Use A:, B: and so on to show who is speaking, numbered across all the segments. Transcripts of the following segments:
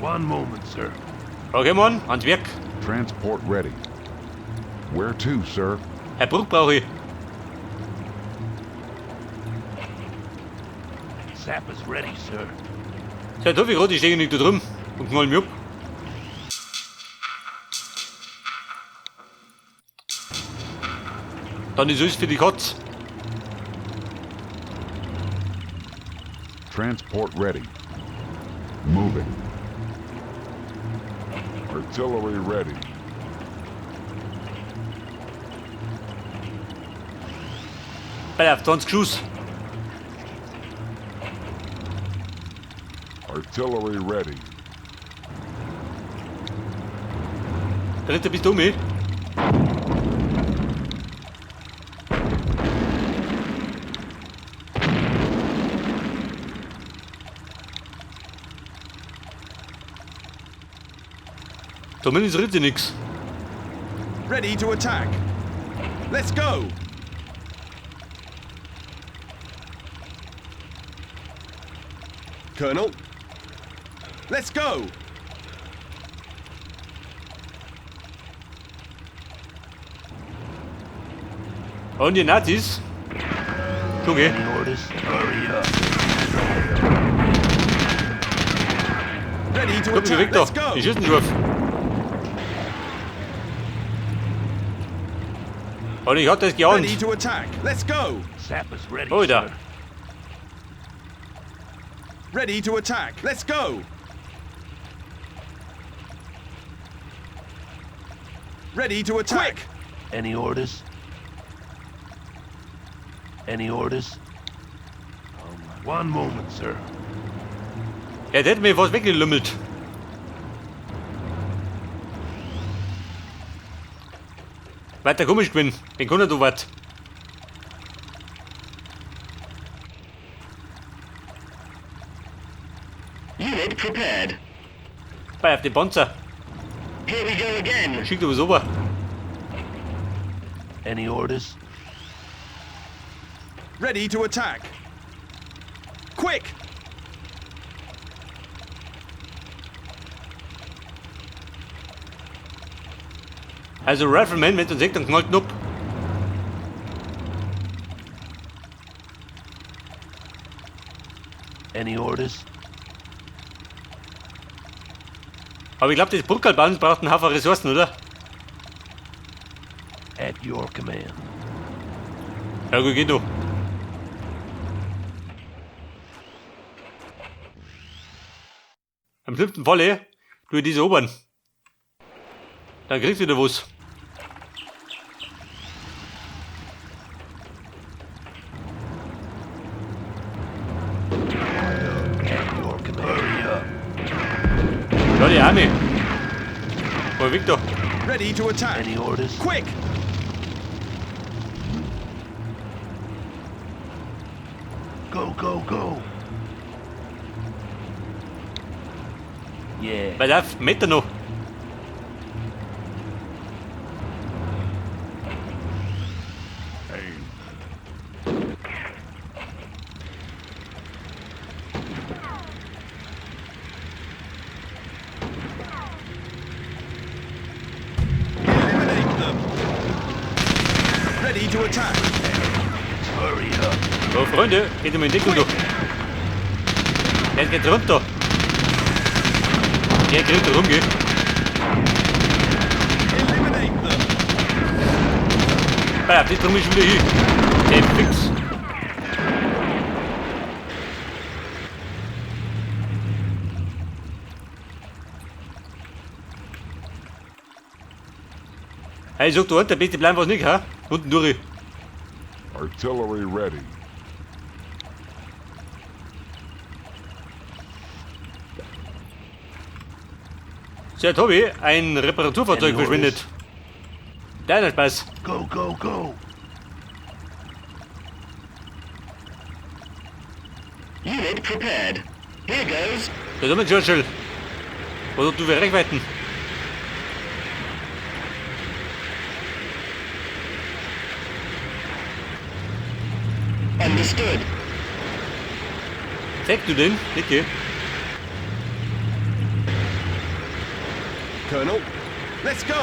A: One moment, sir.
B: Okay, Mann, ans Werk.
C: Transport ready. Where to, sir?
B: Herr Bruch brauche ich.
A: Sap is ready, sir.
B: Ja, da, wie gerade, ich stehe nicht da drum und knall mich ab. Dann ist alles für die Katz.
C: Transport ready. Moving. Artillery ready.
B: Bei auf 20 Schuss.
C: Artillery ready.
B: Dritter bist du mit? Zumindest ritt sie nix.
D: Ready to attack. Let's go. Colonel. Let's go.
B: Und die Nazis? Guck,
A: Any orders? Hurry up.
D: Ready to
B: Guck,
D: attack.
B: Victor.
D: Let's go.
B: Die schießen drauf. Und ich hab das
D: Ready
B: geahnt.
D: to attack. Let's go.
A: Sap is ready,
B: Oh, da.
A: sir.
D: Ready to attack. Let's go. Ready to attack. Quick.
A: Any orders? Any orders? One moment, sir.
B: Ja, der hätte mir fast weggelümmelt. Weiter komisch gewinnen. Den kann er da was.
E: Unit prepared.
B: Bei auf den Panzer.
E: Here we go again.
B: Schickt er was rüber.
A: Any orders?
D: Ready to attack. Quick.
B: Also Rifleman, wenn du sagt, dann knallt ihn ab.
A: Any orders?
B: Aber ich glaube, das Brückalbauen braucht einen Haufen Ressourcen, oder?
A: At your command.
B: Ja gut, geht doch. Am schlimmsten Falle tue ich diese oberen. Dann kriegst du wieder was.
A: At your command. Hurry up.
B: Ja, die Arme. Oh, Victor.
D: Ready to attack.
A: Any orders?
D: Quick.
A: Go, go, go. Yeah.
B: Pass auf, Meter noch.
D: Eliminate them. Ready to attack.
A: Hurry up.
B: So, Freunde, geht in Deckung durch. Der geht runter. Der kriegt rum, gell?
D: Eliminate them.
B: Pass auf, das drum ist wieder hin. Der ist fix. Hey, sag du, der Beste bleiben was nicht, ha? Unten durch.
C: Artillery ready.
B: So, jetzt habe ich ein Reparaturfahrzeug
A: Any
B: verschwendet. Deiner Spaß.
A: Go, go, go.
E: Unit prepared. Here goes.
B: Da sind wir, Churchill. Oder du wir Reichweiten.
E: Understood.
B: Zeig du den, bitte.
D: Colonel, let's go.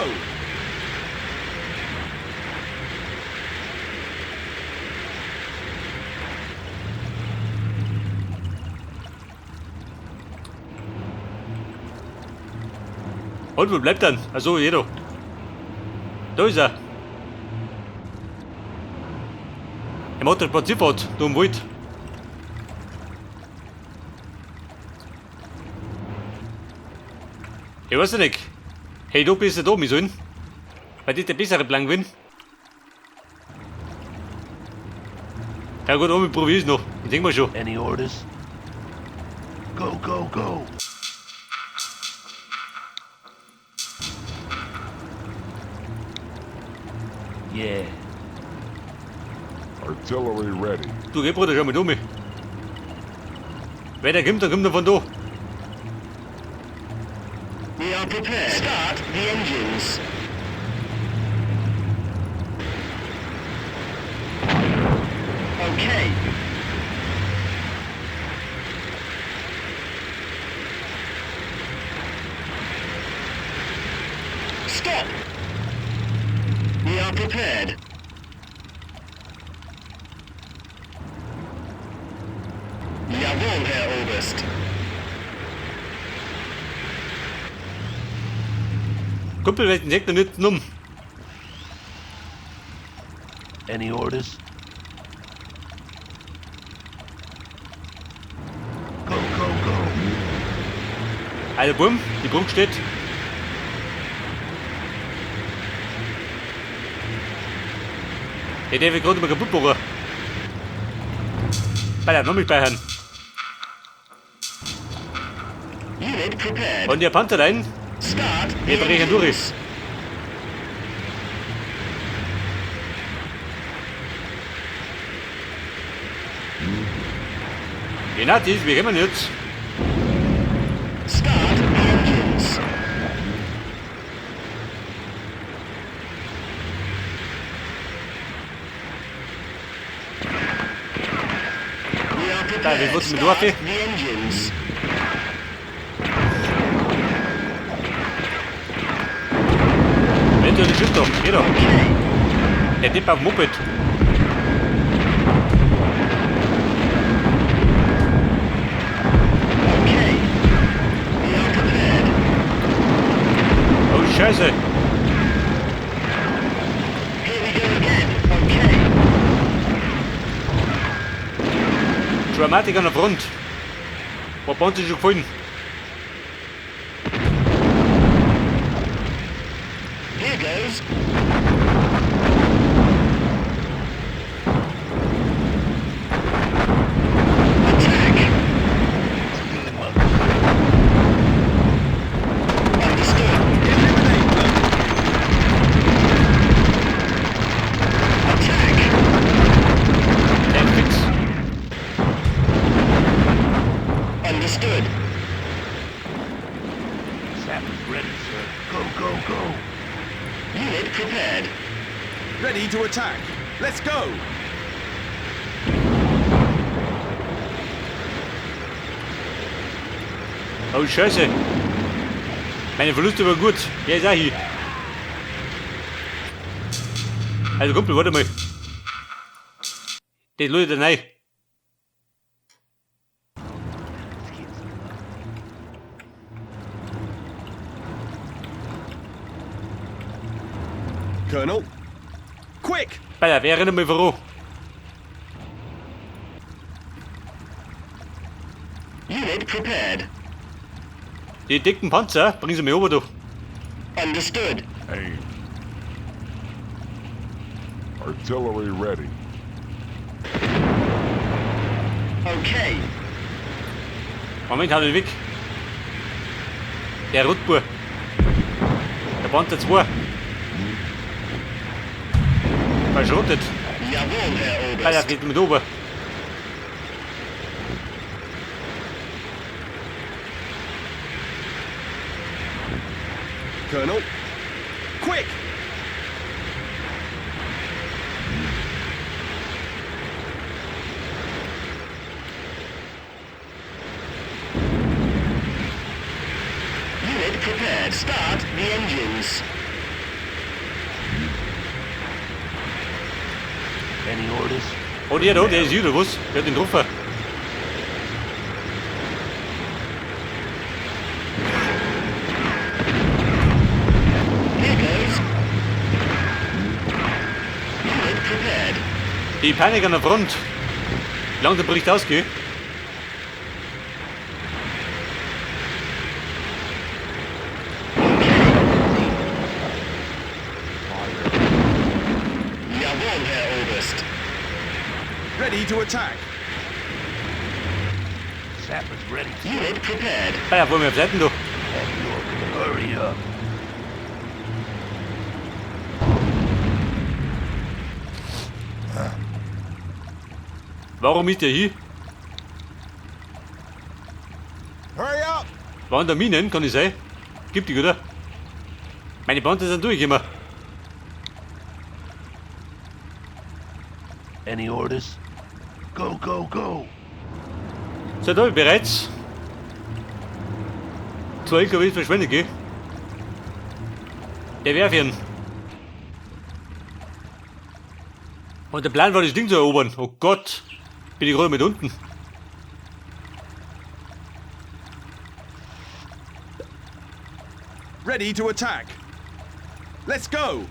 B: Und wo bleibt dann? Achso, jeder. Da ist er. Er macht eine Spazierfahrt, da im Wald. Ich weiß nicht. Hey, du bist ja da, wir sollen. Weil das der bessere Plan gewinnt. Ja gut, aber probier es noch. Ich denke mal schon.
A: Any orders? Go, go, go. Yeah.
C: Artillery ready.
B: Du, geh Bruder, schau mal da mit. Wenn der kommt, dann kommt er von da.
E: We are prepared. Start the engines. Okay. Stop. We are prepared. Jawohl, Herr Oberst.
B: Kumpel, welchen Sektor nützt um?
A: Any orders? Go, go, go.
B: Also bumm, die Brücke steht. Hey, der will gerade mal kaputt machen. Bei der noch mit speichern.
E: Unit prepared.
B: Und der Panzer rein.
E: Start the
B: Wir brechen durch.
E: engines.
B: Je Nazis, wir kommen jetzt.
E: Start the engines. We are
B: Da,
E: prepared.
B: wie wird's mit
E: Start
B: Dorf?
E: the engines.
B: Wenn du nicht schützt, doch, geh doch.
E: Okay.
B: Der Tipp auf dem Moped.
E: Okay. We are prepared.
B: Oh, Scheiße.
E: Here we go again. Okay.
B: Dramatik an der Front. War bei uns schon gefallen.
E: Here goes. Attack. Understood.
D: Eliminate them.
E: Attack.
B: Der fix.
E: Understood.
A: Sapper's ready, sir. Go, go, go.
E: Unit prepared.
D: Ready to attack. Let's go.
B: Oh, Scheiße. Meine Verluste waren gut. Wer ist auch hier? Also, Kumpel, warte mal. Das läutet rein.
D: Colonel, quick.
B: Bei der wäre nicht mehr voran.
E: Unit prepared.
B: Die dicken Panzer, bringen sie mir oben durch.
E: Understood.
C: Aim. Artillery ready.
E: Okay.
B: Moment, hau den weg. Der Rotbuhr. Der Panzer 2. Verschrottet.
E: Jawohl, Herr
B: Bei der
E: Oberst.
B: geht mit oben.
D: Colonel, quick.
E: Unit Unit prepared. Start the engines.
A: Any orders?
B: Oh, der ist hier, oder was? Der hat den getroffen.
E: Here goes. Unit prepared.
B: Die Panik an der Front. Wie lange der Bericht ausgeht?
E: Jawohl, Herr Oberst.
D: Ready to attack.
A: Sappers ready to
E: Unit prepared.
B: Ah ja, wollen wir auf Seiten doch.
A: hurry up.
B: Warum ist der hier?
D: Hurry up.
B: Waren da Minen, kann ich sein? Gibt die, oder? Meine Panzer sind durch immer.
A: Any orders? Go, go, go.
B: Seid ihr bereits? 2 LKWs verschwendet, gell? Der Werfen. Und der Plan war, das Ding zu erobern. Oh Gott. Bin ich gerade mit unten.
D: Ready to attack. Let's go.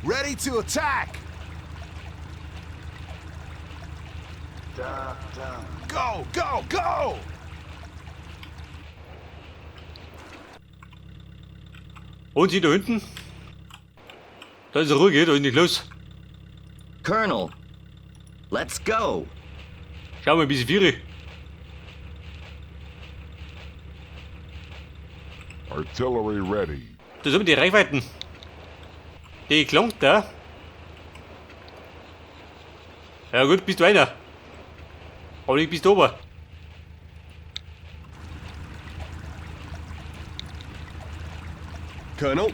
D: Ready to attack. Go, go, go.
B: Und sie da hinten? Da ist er ruhig, da ist nicht los.
F: Colonel, let's go.
B: Schau mal, bis ich viere.
C: Artillery ready.
B: Das sind die Reichweiten. Die klangt da. Ja gut, bist du einer. Aber nicht bist du oben.
D: Colonel,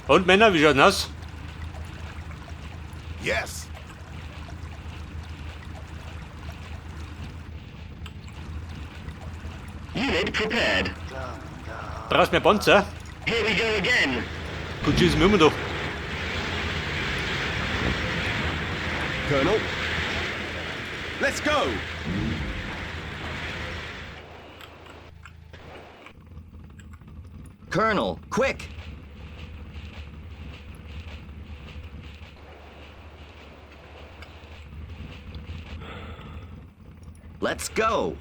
B: Und Männer, wie schaut's denn aus?
D: yes.
E: Unit prepared.
B: Brauchst mehr Panzer?
E: Here we go again.
B: Gut, schießen wir immer doch.
D: Colonel, let's go.
F: Colonel, quick. Let's go.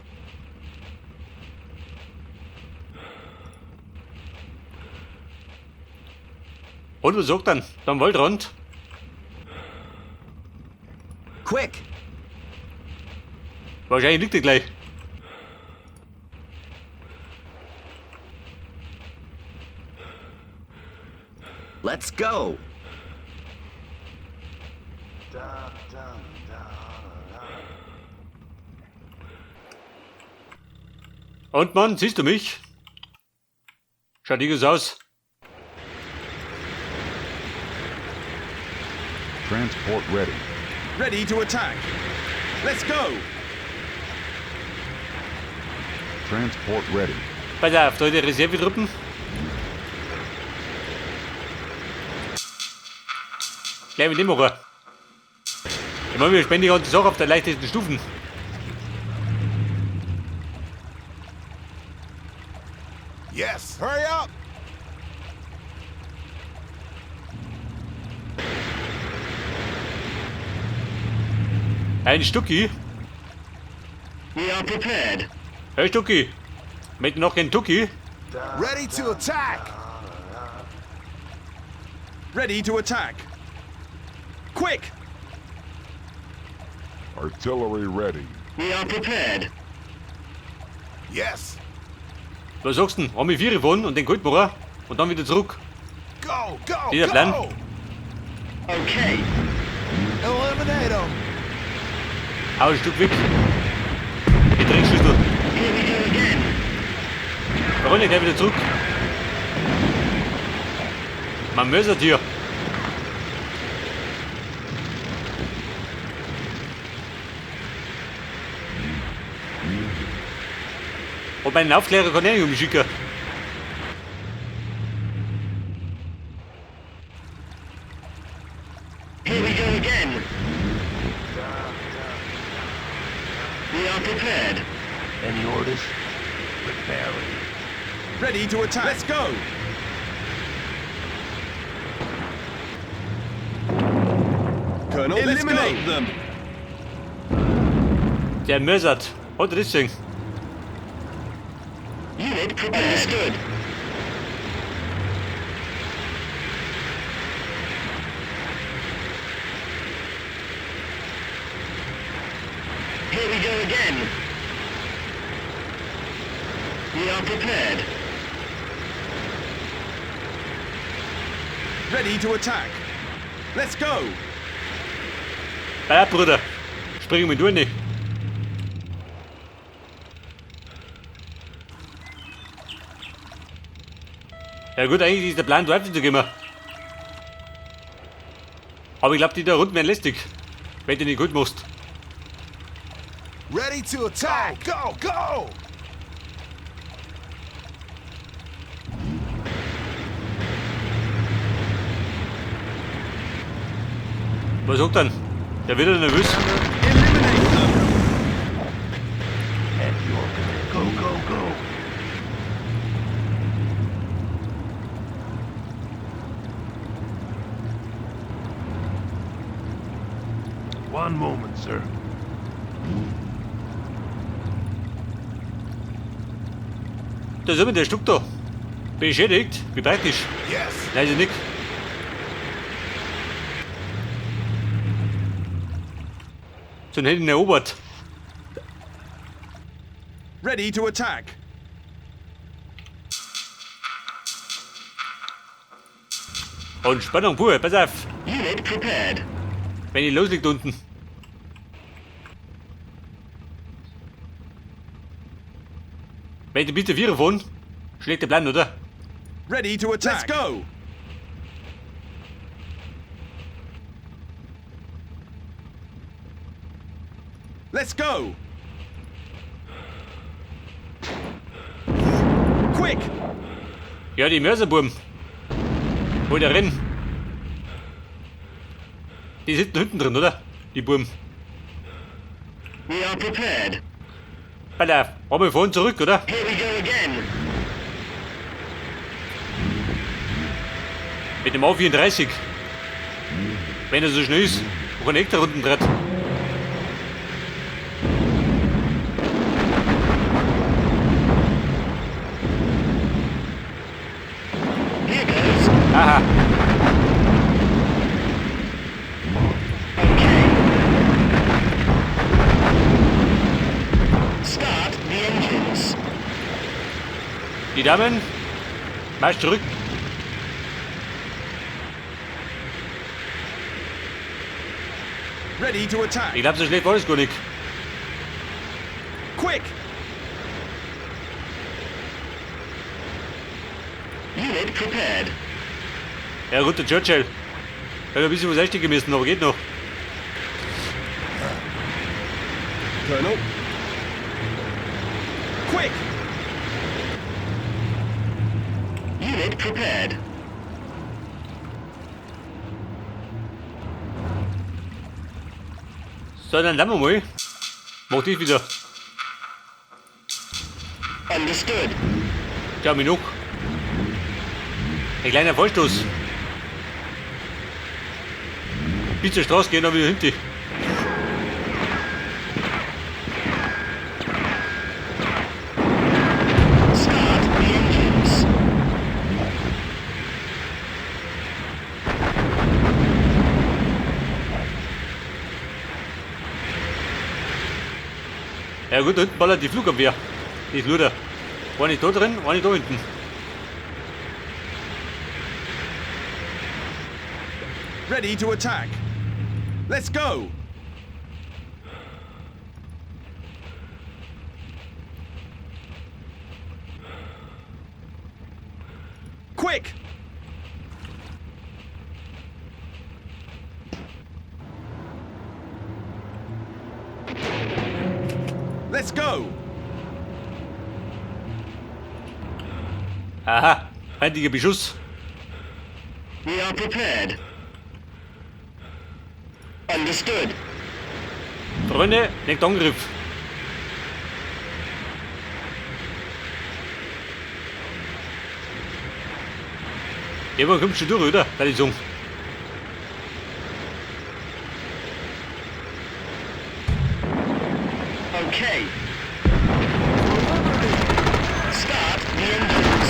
B: Und was sagt dann? Dann Waldrand.
F: Quick.
B: Wahrscheinlich liegt er gleich.
F: Let's go.
B: Und Mann, siehst du mich? Schaut die aus.
C: Transport ready.
D: Ready to attack. Let's go.
C: Transport ready.
B: Pass auf, da die Reservetruppen. Gleich mit dem machen. Ich meine, wir spenden die ganze Sache auf der leichtesten Stufen.
D: Yes. Hurry up.
B: Ein Stucki.
E: We are prepared.
B: Hey Stucki. Mit noch ein Tucki.
D: Ready to attack. Ready to attack. Quick.
C: Artillery ready.
E: We are prepared.
D: Yes.
B: Was sagst du denn? Haben wir 4 gewonnen und den Gold machen und dann wieder zurück.
D: Go, go,
B: Dieser Plan.
D: go.
E: Okay.
D: Eliminate them.
B: Hau ein Stück weg. Die Dreckschüssel.
E: Here we go again.
B: Wir rollen gleich wieder zurück. Man mösert hier. Und meinen Aufklärer kann ich nicht umschicken.
E: Here we go again. We are prepared.
A: Any orders? Preparing.
D: Ready to attack. Let's go. Colonel, eliminate them.
B: Der Mörsert. Oder das Ding.
E: Unit prepared. Understood. Here we go again. We are prepared.
D: Ready to attack. Let's go.
B: Ja, Bruder. Springen wir durch nicht. Ja gut, eigentlich ist der Plan, Teufel zu gehen. Aber ich glaube, die da unten werden lästig. Wenn du nicht gut machst.
D: Ready to attack. Go, go.
B: Was sagt dann? Der wird ja nervös.
D: Eliminate them.
A: At your command. Go, go, go. One moment, sir.
B: Da sind wir, der Stück da. Beschädigt. Wie praktisch.
D: Yes.
B: Nein, ist nicht. So hätte ich ihn erobert.
D: Ready to attack.
B: Und Spannung pur, pass auf.
E: Unit prepared.
B: Wenn ich losliegt unten. Wenn du bitte Viere fahren, schlägt der Plan, oder?
D: Ready to attack. Let's go. Let's go. Quick.
B: Ja, die Mörserbuben. Hol der rennen. Die sitzen hinten drin, oder? Die Buben.
E: We are prepared.
B: Alter, wir fahren zurück, oder?
E: Here we go again.
B: Mit dem A34. Wenn er so schnell ist, wo kann da unten drin.
E: Here goes.
B: Aha.
E: Okay. Start the engines.
B: Die Damen, marsch zurück.
D: Ready to attack.
B: Ich glaube, so schlecht war das gar nicht.
D: Quick.
E: Unit prepared.
B: Ja gut, der Churchill. Hätte ein bisschen was einstecken müssen, aber geht noch.
D: Colonel. Quick.
E: Unit prepared.
B: So, dann lassen wir mal. Mach dich wieder.
E: Understood.
B: Ja, mich noch. Ein kleiner Vorstoß. Bis zur Straße gehen, dann wieder hinten.
E: Start the engines.
B: Ja gut, da hinten ballert die Flugabwehr. Die ist nur da. Eine da drin, eine da hinten.
D: Ready to attack. Let's go. Quick. Let's go.
B: Aha, feindlicher Beschuss.
E: We are prepared. Understood.
B: Freunde, nicht Angriff. Irgendwann kommt schon durch, oder? Kann ich sagen.
E: Okay. Start the engines.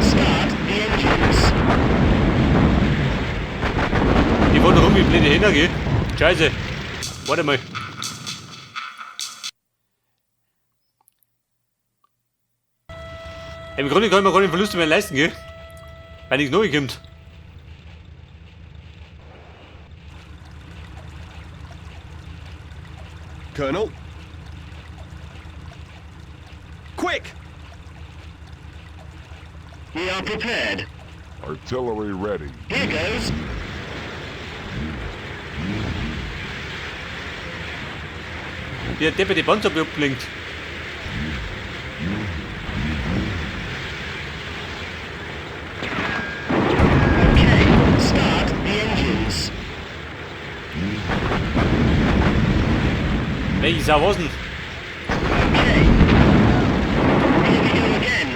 E: Start the engines.
B: Die wollen rum wie blöde Hähner, gell? Scheiße. Warte mal. Im Grunde kann ich mir gar nicht Verluste mehr leisten, gell? Weil nichts Neues kommt.
D: Colonel. Quick!
E: We are prepared.
C: Artillery ready.
E: Here goes.
B: Der Deppe die Panzer abgelenkt.
E: Okay. Start the engines.
B: Welche Sau was denn?
E: Okay. Here we go again.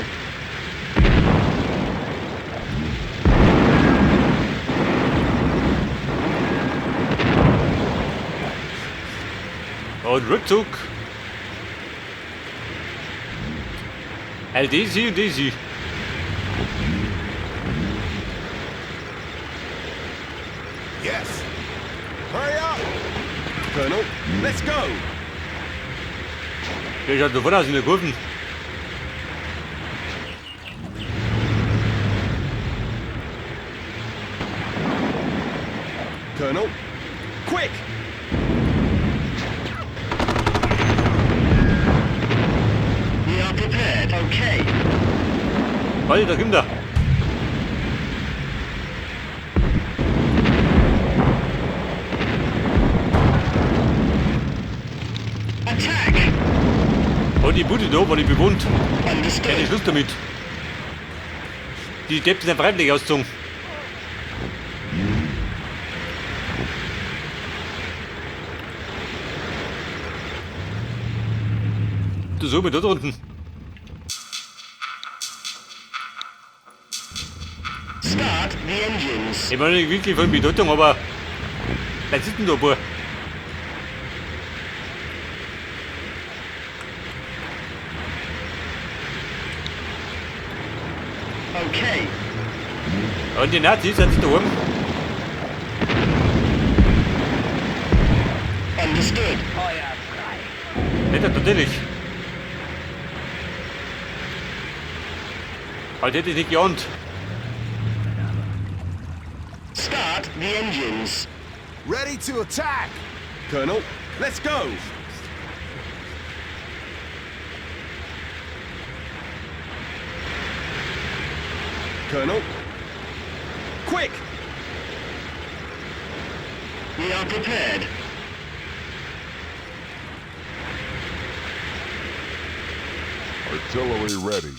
B: Und Rückzug. LDC und DC.
D: Yes. Hurry up! Colonel, let's go!
B: Der schaut sofort aus in der Kurven.
D: Colonel, quick!
E: We are prepared. Okay.
B: Warte, da kommt er.
E: Attack.
B: Und die Bude da war nicht bewohnt. Keine
E: Understood.
B: Schluss damit. Die Deppen sind freiwillig ausgezogen. Du so mit dort unten.
E: Start the engines.
B: Ich meine nicht wirklich von Bedeutung, aber was ist denn da, Bub?
E: Okay.
B: Und die Nazis sind da oben.
E: Understood.
B: Nicht natürlich. Halt hätte ich nicht geahnt.
E: Start the engines.
D: Ready to attack! Colonel, let's go! Colonel, quick!
E: We are prepared.
C: Artillery ready.